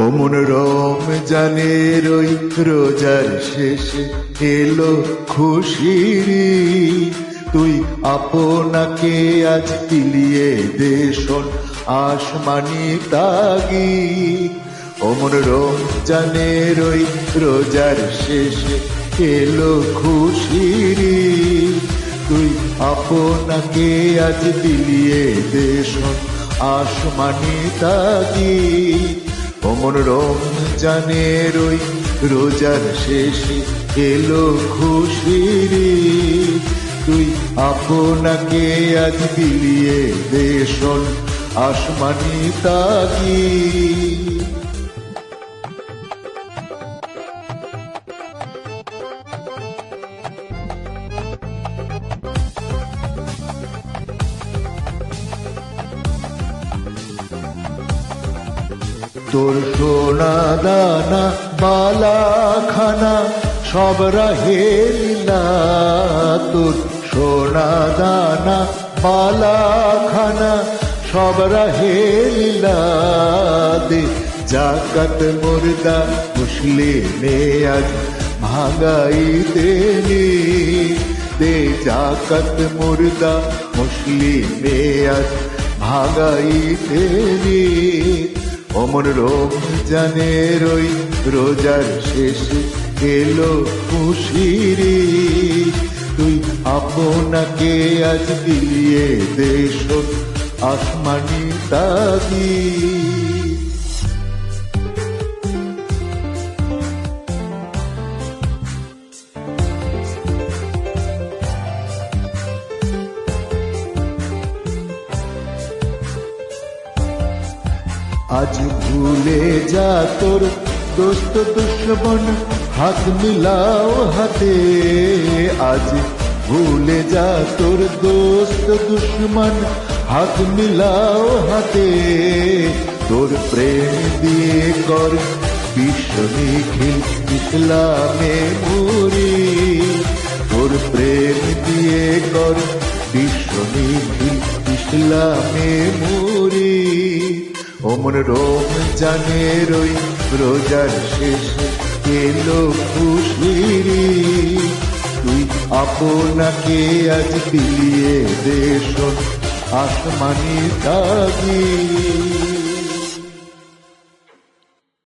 ওমন রমজানের ওই রোজার শেষে এলো খুশির ঈদ। তুই আপনাকে আজ বিলিয়ে দে শোন আসমানি তাগিদ। ওমন রমজানের ওই রোজার শেষে এলো খুশির ঈদ। তুই আপনাকে আজ বিলিয়ে দে শোন আসমানি তাগিদ। ওমন রমজানের ওই রোজার শেষে এলো খুশির ঈদ। তুই আপনাকে আজ বিলিয়ে দে শোন আসমানি তাগিদ। তোর সোনা দানা বালা খানা সব রাহে লীলা। তোর সোনা দানা বালা খানা সব রাহে লীলা। দে জাকাত মুর্দা মুসলিমে আজ ভাগাইতে নি। দে জাকাত মুর্দা মুসলিমে আজ ভাগাইতে নি। ওমন রমজানের ওই রোজার শেষে এলো খুশির ঈদ। তুই আপনাকে আজ বিলিয়ে দে শোন আসমানি তাগিদ। আজ ভুলে যা তোর দোস্ত দুশ্মন হাত মিলাও হাতে। আজ ভুলে যা তোর দোস্ত দুশ্মন হাত মিলাও হাতে। তোর প্রেম দিয়ে কর বিশ্ব নিখিল ইসলামে মুরি। তোর প্রেম দিয়ে কর বিশ্ব নিখিল ইসলামে মুরি। ওমন রমজানের ওই রোজার শেষে এলো খুশির ঈদ। তুই আপনাকে আজ বিলিয়ে দে শোন আসমানি তাগিদ।